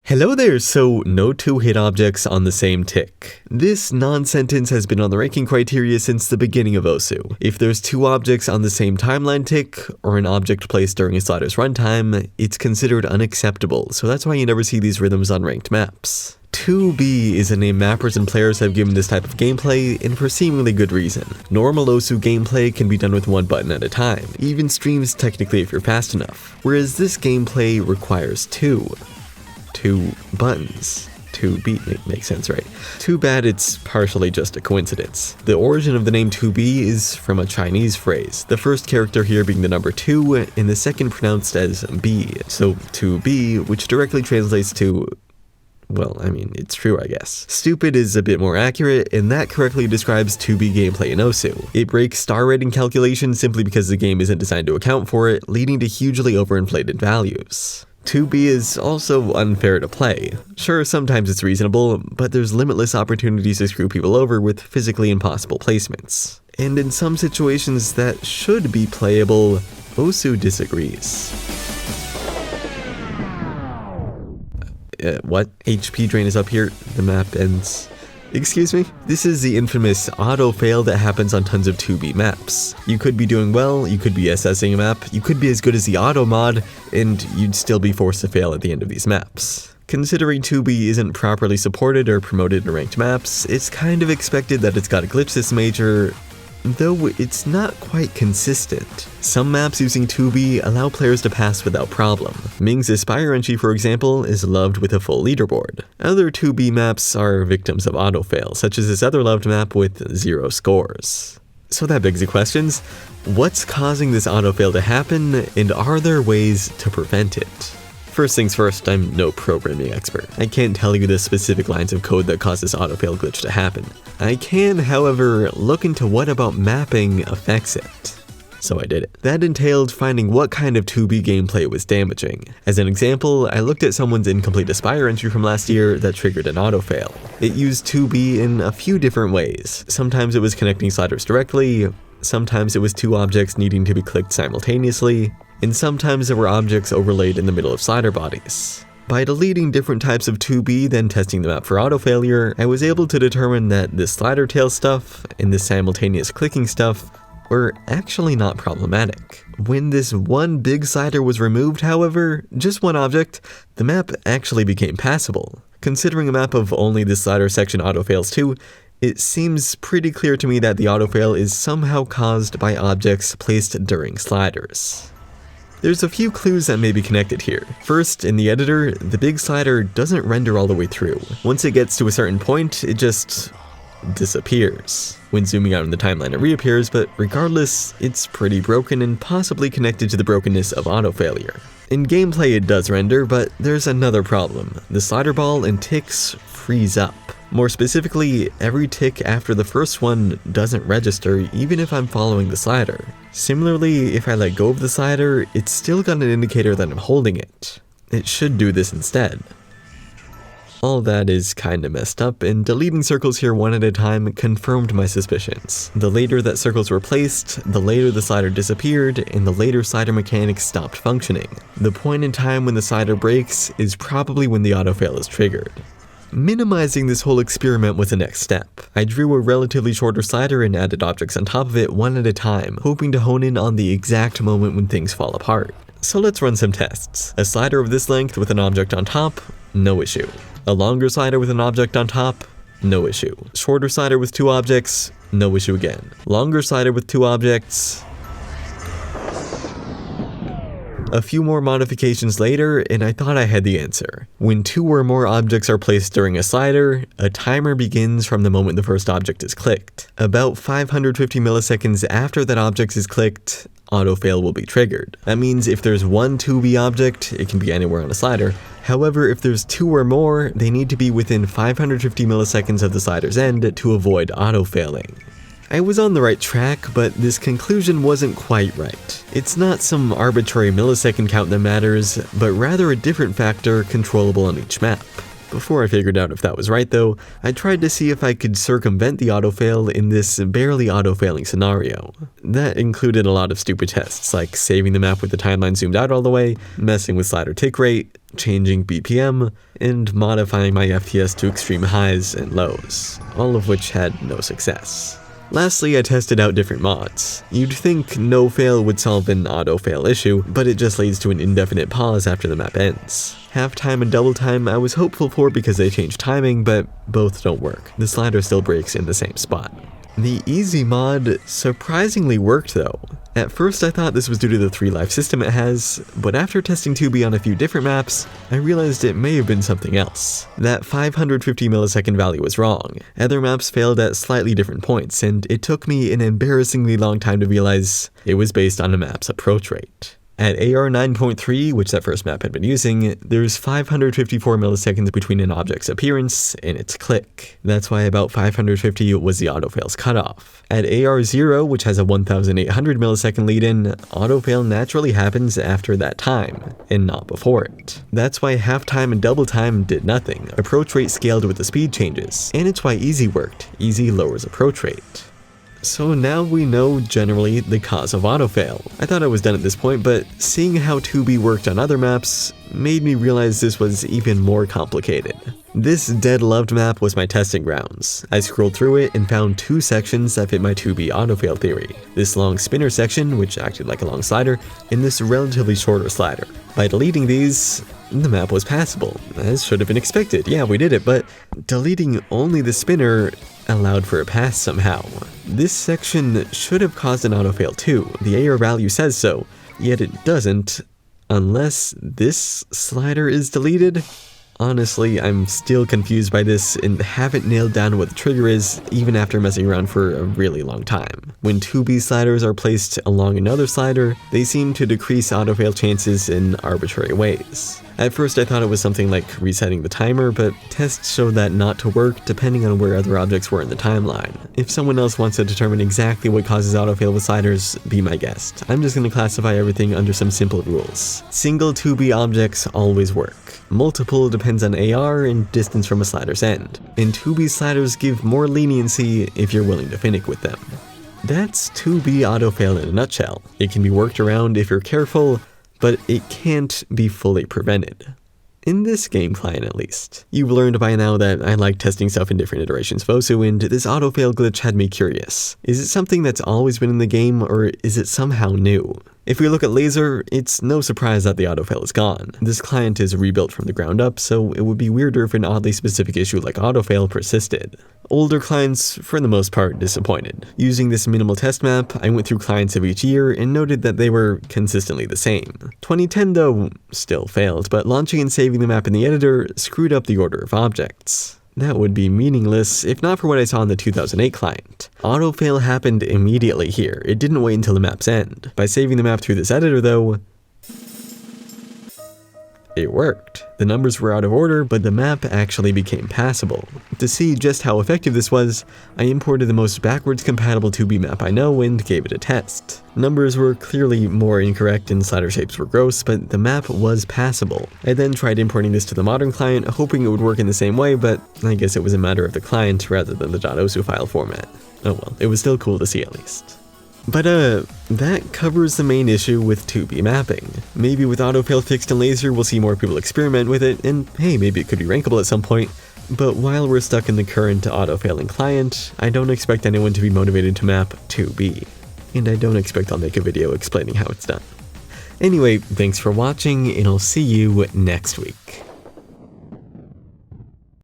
Hello there, so no two hit objects on the same tick. This non-sentence has been on the ranking criteria since the beginning of OSU. If there's two objects on the same timeline tick, or an object placed during a slider's runtime, it's considered unacceptable, so that's why you never see these rhythms on ranked maps. 2B is a name mappers and players have given this type of gameplay, and for seemingly good reason. Normal OSU gameplay can be done with one button at a time, even streams technically if you're fast enough, whereas this gameplay requires two buttons. 2B makes sense, right? Too bad it's partially just a coincidence. The origin of the name 2B is from a Chinese phrase, the first character here being the number 2 and the second pronounced as B, so 2B, which directly translates to, well, I mean, it's true, I guess. Stupid is a bit more accurate, and that correctly describes 2B gameplay in OSU. It breaks star rating calculations simply because the game isn't designed to account for it, leading to hugely overinflated values. 2B is also unfair to play. Sure, sometimes it's reasonable, but there's limitless opportunities to screw people over with physically impossible placements. And in some situations that should be playable, OSU disagrees. What? HP drain is up here, the map ends. Excuse me? This is the infamous autofail that happens on tons of 2B maps. You could be doing well, you could be assessing a map, you could be as good as the auto mod, and you'd still be forced to fail at the end of these maps. Considering 2B isn't properly supported or promoted in ranked maps, it's kind of expected that it's got a glitch this major, though it's not quite consistent. Some maps using 2B allow players to pass without problem. Ming's Aspire entry, for example, is loved with a full leaderboard. Other 2B maps are victims of autofail, such as this other loved map with 0 scores. So that begs the questions, what's causing this autofail to happen, and are there ways to prevent it? First things first, I'm no programming expert. I can't tell you the specific lines of code that cause this autofail glitch to happen. I can, however, look into what about mapping affects it. So I did it. That entailed finding what kind of 2B gameplay was damaging. As an example, I looked at someone's incomplete Aspire entry from last year that triggered an autofail. It used 2B in a few different ways. Sometimes it was connecting sliders directly, sometimes it was two objects needing to be clicked simultaneously, and sometimes there were objects overlaid in the middle of slider bodies. By deleting different types of 2B, then testing the map for auto failure, I was able to determine that the slider tail stuff and the simultaneous clicking stuff were actually not problematic. When this one big slider was removed, however, just one object, the map actually became passable. Considering a map of only this slider section autofails too, it seems pretty clear to me that the autofail is somehow caused by objects placed during sliders. There's a few clues that may be connected here. First, in the editor, the big slider doesn't render all the way through. Once it gets to a certain point, it just disappears. When zooming out in the timeline it reappears, but regardless, it's pretty broken and possibly connected to the brokenness of auto failure. In gameplay it does render, but there's another problem. The slider ball and ticks freeze up. More specifically, every tick after the first one doesn't register even if I'm following the slider. Similarly, if I let go of the slider, it's still got an indicator that I'm holding it. It should do this instead. All that is kinda messed up, and deleting circles here one at a time confirmed my suspicions. The later that circles were placed, the later the slider disappeared, and the later slider mechanics stopped functioning. The point in time when the slider breaks is probably when the autofail is triggered. Minimizing this whole experiment was the next step. I drew a relatively shorter slider and added objects on top of it one at a time, hoping to hone in on the exact moment when things fall apart. So let's run some tests. A slider of this length with an object on top, no issue. A longer slider with an object on top, no issue. Shorter slider with two objects, no issue again. Longer slider with two objects. A few more modifications later, and I thought I had the answer. When two or more objects are placed during a slider, a timer begins from the moment the first object is clicked. About 550 milliseconds after that object is clicked, autofail will be triggered. That means if there's one 2B object, it can be anywhere on a slider. However, if there's two or more, they need to be within 550 milliseconds of the slider's end to avoid autofailing. I was on the right track, but this conclusion wasn't quite right. It's not some arbitrary millisecond count that matters, but rather a different factor controllable on each map. Before I figured out if that was right though, I tried to see if I could circumvent the autofail in this barely autofailing scenario. That included a lot of stupid tests, like saving the map with the timeline zoomed out all the way, messing with slider tick rate, changing BPM, and modifying my FPS to extreme highs and lows, all of which had no success. Lastly, I tested out different mods. You'd think no fail would solve an auto-fail issue, but it just leads to an indefinite pause after the map ends. Half time and double time I was hopeful for because they changed timing, but both don't work. The slider still breaks in the same spot. The easy mod surprisingly worked though. At first I thought this was due to the 3 life system it has, but after testing 2B on a few different maps, I realized it may have been something else. That 550 millisecond value was wrong. Other maps failed at slightly different points, and it took me an embarrassingly long time to realize it was based on a map's approach rate. At AR 9.3, which that first map had been using, there's 554 milliseconds between an object's appearance and its click. That's why about 550 was the autofail's cutoff. At AR 0, which has a 1800 millisecond lead-in, autofail naturally happens after that time, and not before it. That's why half time and double time did nothing. Approach rate scaled with the speed changes, and it's why easy worked. Easy lowers approach rate. So now we know generally the cause of autofail. I thought I was done at this point, but seeing how 2B worked on other maps made me realize this was even more complicated. This dead-loved map was my testing grounds. I scrolled through it and found 2 sections that fit my 2B autofail theory. This long spinner section, which acted like a long slider, and this relatively shorter slider. By deleting these, the map was passable, as should have been expected. Yeah, we did it, but deleting only the spinner allowed for a pass somehow. This section should have caused an autofail too. The AR value says so, yet it doesn't, unless this slider is deleted. Honestly, I'm still confused by this and haven't nailed down what the trigger is even after messing around for a really long time. When 2B sliders are placed along another slider, they seem to decrease autofail chances in arbitrary ways. At first I thought it was something like resetting the timer, but tests show that not to work depending on where other objects were in the timeline. If someone else wants to determine exactly what causes autofail with sliders, be my guest. I'm just going to classify everything under some simple rules. Single 2B objects always work. Multiple depends on AR and distance from a slider's end. And 2B sliders give more leniency if you're willing to finick with them. That's 2B autofail in a nutshell. It can be worked around if you're careful, but it can't be fully prevented. In this game client at least. You've learned by now that I like testing stuff in different iterations of OSU, and this autofail glitch had me curious. Is it something that's always been in the game, or is it somehow new? If we look at Laser, it's no surprise that the autofail is gone. This client is rebuilt from the ground up, so it would be weirder if an oddly specific issue like autofail persisted. Older clients, for the most part, disappointed. Using this minimal test map, I went through clients of each year and noted that they were consistently the same. 2010 though, still failed, but launching and saving the map in the editor screwed up the order of objects. That would be meaningless if not for what I saw in the 2008 client. Autofail happened immediately here. It didn't wait until the map's end. By saving the map through this editor though, it worked. The numbers were out of order, but the map actually became passable. To see just how effective this was, I imported the most backwards compatible 2B map I know and gave it a test. Numbers were clearly more incorrect and slider shapes were gross, but the map was passable. I then tried importing this to the modern client, hoping it would work in the same way, but I guess it was a matter of the client rather than the .osu file format. Oh well, it was still cool to see at least. But that covers the main issue with 2B mapping. Maybe with autofail fixed in Laser, we'll see more people experiment with it, and hey, maybe it could be rankable at some point. But while we're stuck in the current autofailing client, I don't expect anyone to be motivated to map 2B. And I don't expect I'll make a video explaining how it's done. Anyway, thanks for watching, and I'll see you next week.